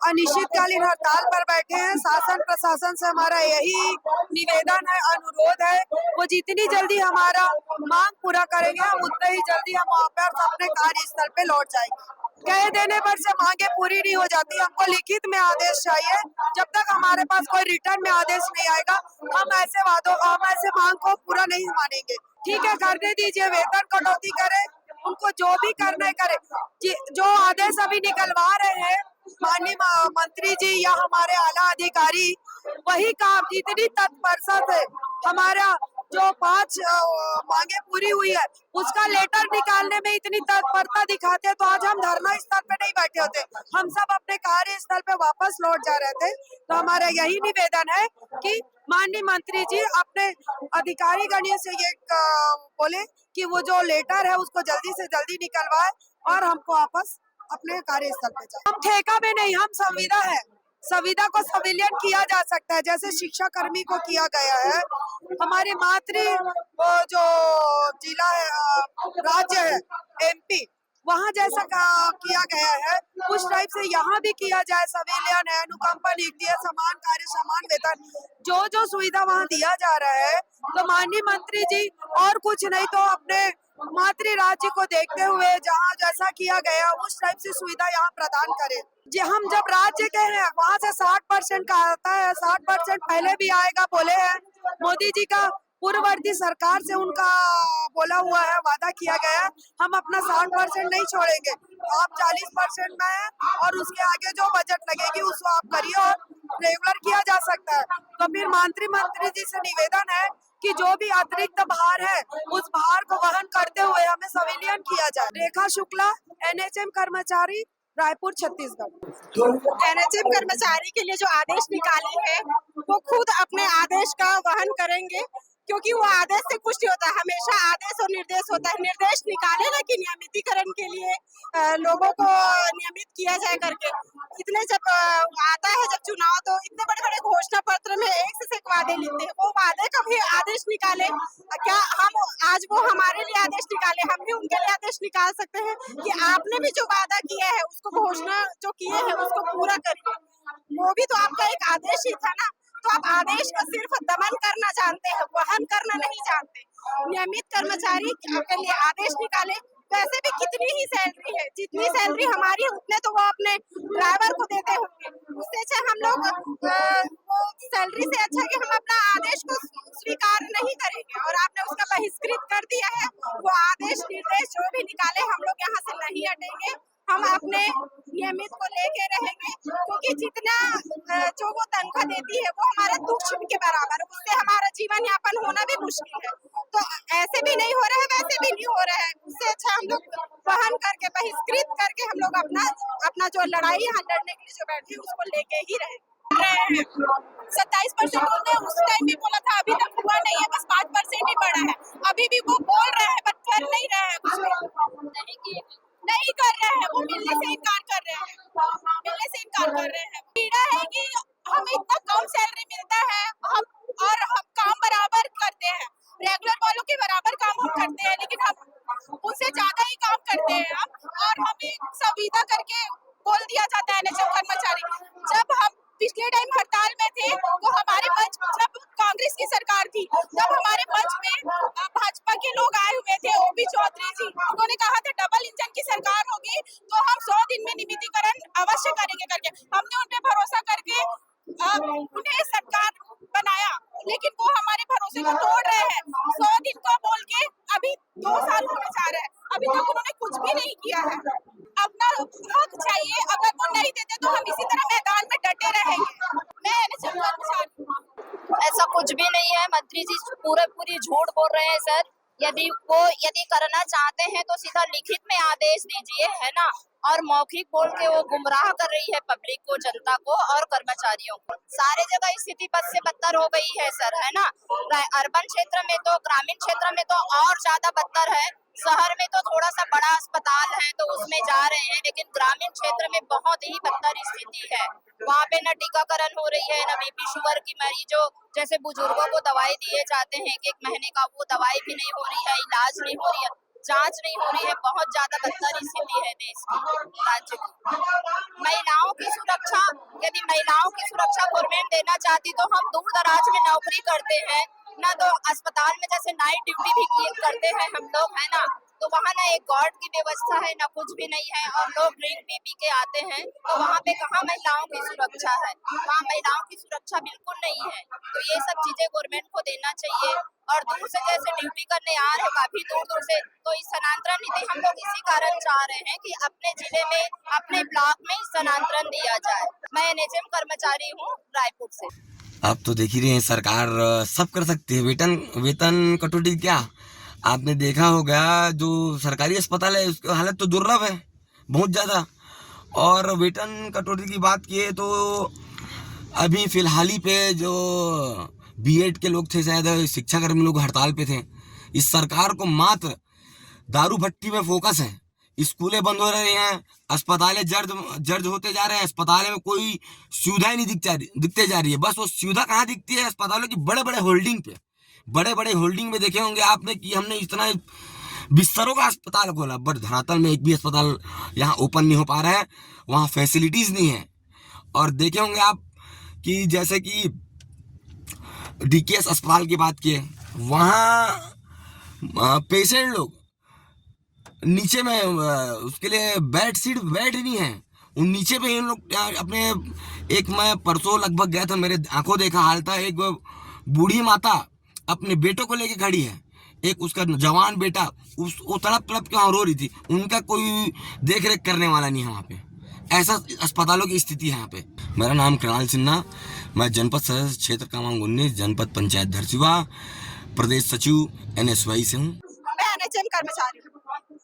अनिश्चितकालीन हड़ताल पर बैठे हैं। शासन प्रशासन से हमारा यही निवेदन है, अनुरोध है, वो जितनी जल्दी हमारा मांग पूरा करेंगे हम उतने ही जल्दी हम वापस अपने कार्यस्थल पे लौट जाएंगे। कह देने पर से मांगे पूरी नहीं हो जाती, हमको लिखित में आदेश चाहिए। जब तक हमारे पास कोई रिटर्न में आदेश नहीं आएगा हम ऐसे मांग को पूरा नहीं मानेंगे। ठीक है, करने दीजिए, वेतन कटौती करे, उनको जो भी करना है करे। जो आदेश अभी निकलवा रहे हैं माननीय मंत्री जी या हमारे आला अधिकारी, वही काम इतनी तत्परता से हमारा जो 5 मांगे पूरी हुई है उसका लेटर निकालने में इतनी तत्परता दिखाते तो आज हम धरना स्थल पे नहीं बैठे होते, हम सब अपने कार्य स्थल पे वापस लौट जा रहे थे। तो हमारा यही निवेदन है कि माननीय मंत्री जी अपने अधिकारी गणों से ये बोले कि वो जो लेटर है उसको जल्दी से जल्दी निकलवाए और हमको वापस अपने कार्यस्थल पे जाए। हम ठेका में नहीं, हम संविदा है। संविदा को संविलियन किया जा सकता है जैसे शिक्षा कर्मी को किया गया है। हमारे जो जिला है, राज्य है MP, वहाँ जैसा किया गया है उस टाइप से यहाँ भी किया जाए। संविलियन है, अनुकंपा नियुक्ति है, समान कार्य समान वेतन, जो सुविधा वहाँ दिया जा रहा है। तो माननीय मंत्री जी और कुछ नहीं तो अपने मातृ राज्य को देखते हुए जहाँ जैसा किया गया उस टाइप से सुविधा यहाँ प्रदान करें। जी, हम जब राज्य के हैं वहाँ से 60% का आता है, 60% पहले भी आएगा बोले हैं। मोदी जी का पूर्ववर्ती सरकार से उनका बोला हुआ है, वादा किया गया है, हम अपना 60% नहीं छोड़ेंगे। आप 40% में है और उसके आगे जो बजट लगेगी उसको आप करिए और रेगुलर किया जा सकता है। तो फिर मंत्री जी से निवेदन है कि जो भी अतिरिक्त भार है उस भार को वहन करते हुए हमें संविलियन किया जाए। रेखा शुक्ला, NHM कर्मचारी, रायपुर, छत्तीसगढ़। NHM कर्मचारी के लिए जो आदेश निकाले हैं वो खुद अपने आदेश का वहन करेंगे, क्योंकि वो आदेश से कुछ नहीं होता, हमेशा आदेश और निर्देश होता है। निर्देश निकाले ना कि नियमितीकरण के लिए लोगों को नियमित किया जाए करके। इतने जब आता है जब चुनाव तो इतने बड़े बड़े घोषणा पत्र में एक से एक वादे लिखते हैं, वो वादे का भी आदेश निकाले। क्या हम आज वो हमारे लिए आदेश निकाले, हम भी उनके लिए आदेश निकाल सकते हैं कि आपने भी जो वादा किया है उसको, घोषणा जो किए हैं उसको पूरा करिए। वो भी तो आपका एक आदेश ही था ना। तो आप आदेश का सिर्फ दमन करना जानते हैं, वहन करना नहीं जानते। नियमित कर्मचारी के लिए आदेश निकाले। वैसे भी कितनी ही सैलरी है, जितनी सैलरी हमारी है उतने तो वो अपने ड्राइवर को देते होंगे। उससे अच्छा हम लोग वो सैलरी से अच्छा कि हम अपना आदेश को स्वीकार नहीं करेंगे और आपने उसका बहिष्कृत कर दिया है। वो आदेश निर्देश जो भी निकाले हम लोग यहाँ से नहीं हटेंगे, हम अपने नियमित को लेके रहेंगे, क्योंकि जितना जो वो तनख्वाह देती है वो हमारा तुच्छ के बराबर, उससे हमारा जीवन यापन होना भी मुश्किल है। तो ऐसे भी नहीं हो रहा है, वैसे भी नहीं हो रहा है। उससे अच्छा हम लोग वहन करके, बहिष्कृत करके हम लोग अपना जो लड़ाई यहाँ लड़ने के लिए जो बैठे उसको लेके ही रहे। 27% उन्होंने उस टाइम भी बोला था, अभी तक हुआ नहीं है, बस 5% ही बढ़ा है। अभी भी वो बोल रहे हैं बट कर नहीं रहे हैं, कुछ नहीं कर रहे हैं। वो मिलने से इनकार कर रहे हैं। पीड़ा है कि हमें इतना कम सैलरी मिलता है और हम काम बराबर करते हैं, रेगुलर वालों के बराबर काम हम करते हैं, लेकिन हम उससे ज्यादा ही काम करते हैं और हमें संविदा करके बोल दिया जाता है NHM कर्मचारी। जब हम पिछले टाइम हड़ताल में थे तो हमारे मंच, जब कांग्रेस की सरकार थी तब हमारे मंच में भाजपा के लोग आए हुए थे, OP चौधरी जी, उन्होंने कहा था डबल इंजन की सरकार होगी तो हम 100 दिन में नियमितीकरण अवश्य करेंगे करके। हमने उन पे भरोसा करके उन्हें सरकार बनाया, लेकिन वो हमारे भरोसे को तोड़ रहे हैं। 100 दिन का बोल के अभी 2 साल होने जा रहे हैं, अभी तक उन्होंने कुछ भी नहीं किया है। अपना हक चाहिए, अगर वो नहीं देते तो हम इसी तरह मैदान में डटे रहेंगे। मैं NHM कर्मचारी, ऐसा कुछ भी नहीं है। मंत्री जी पूरी झूठ बोल रहे हैं सर। यदि करना चाहते हैं तो सीधा लिखित में आदेश दीजिए, है ना। और मौखिक बोल के वो गुमराह कर रही है पब्लिक को, जनता को और कर्मचारियों को। सारे जगह स्थिति बद से बदतर हो गई है सर, है ना। अर्बन क्षेत्र में तो, ग्रामीण क्षेत्र में तो और ज्यादा बदतर है। शहर में तो थोड़ा सा बड़ा अस्पताल है तो उसमें जा रहे हैं, लेकिन ग्रामीण क्षेत्र में बहुत ही बदतर स्थिति है। वहाँ पे न टीकाकरण हो रही है, न BP शुगर की मरीजों जैसे बुजुर्गों को दवाई दिए जाते हैं 1 महीने का, वो दवाई भी नहीं हो रही है, इलाज नहीं हो रही है, जांच नहीं हो रही है। बहुत ज्यादा बदतर स्थिति है देश की, राज्य की। महिलाओं की सुरक्षा सुरक्षा, यदि महिलाओं की सुरक्षा गवर्नमेंट देना चाहती तो हम दूर दराज में नौकरी करते हैं ना, तो अस्पताल में जैसे नाइट ड्यूटी भी करते हैं हम लोग, है ना, तो वहाँ ना एक गार्ड की व्यवस्था है ना कुछ भी नहीं है, और लोग ड्रिंक पी के आते हैं, तो वहाँ पे कहाँ महिलाओं की सुरक्षा है, वहाँ महिलाओं की सुरक्षा बिल्कुल नहीं है। तो ये सब चीजें गवर्नमेंट को देना चाहिए। और दूर से जैसे ड्यूटी करने आ रहे हैं काफी दूर दूर से, तो इस स्थानांतरण नीति हम लोग इसी कारण चाह रहे हैं कि अपने जिले में, अपने ब्लॉक में स्थानांतरण दिया जाए। मैं एनएचएम कर्मचारी हूँ रायपुर से। आप तो देख ही रहे हैं, सरकार सब कर सकती है। वेतन कटौती क्या, आपने देखा होगा जो सरकारी अस्पताल है उसकी हालत तो दुर्लभ है बहुत ज़्यादा। और वेतन कटौती की बात किए तो अभी फिलहाल ही पे जो बीएड के लोग थे, शायद शिक्षाकर्मी लोग हड़ताल पे थे। इस सरकार को मात्र दारू भट्टी में फोकस है। स्कूलें बंद हो रहे हैं, अस्पतालें जर्ज होते जा रहे हैं, अस्पतालों में कोई सुविधा ही नहीं दिखते जा रही है। बस वो सुविधा कहाँ दिखती है, अस्पतालों की बड़े बड़े होल्डिंग पे। बड़े बड़े होल्डिंग में देखे होंगे आपने कि हमने इतना बिस्तरों का अस्पताल खोला, बट धरातल में एक भी अस्पताल यहाँ ओपन नहीं हो पा रहा है, वहाँ फैसिलिटीज नहीं है। और देखे होंगे आप कि जैसे कि डीकेएस अस्पताल की बात किए, वहाँ पेशेंट लोग नीचे में उसके लिए बेड ही नहीं है, उन नीचे पे इन लोग अपने, एक मैं परसों लगभग गया था, मेरे आंखों देखा हाल था। एक बूढ़ी माता अपने बेटों को लेके खड़ी है, एक उसका जवान बेटा वो तड़प के वहाँ रो रही थी, उनका कोई देख रेख करने वाला नहीं है वहाँ पे। ऐसा अस्पतालों की स्थिति है यहाँ पे। मेरा नाम कृणाल सिन्हा, मैं जनपद सदस्य क्षेत्र क्रमांक 19 जनपद पंचायत धरसीवा, प्रदेश सचिव NSY से हूँ। मैं एनएचएम कर्मचारी हूँ।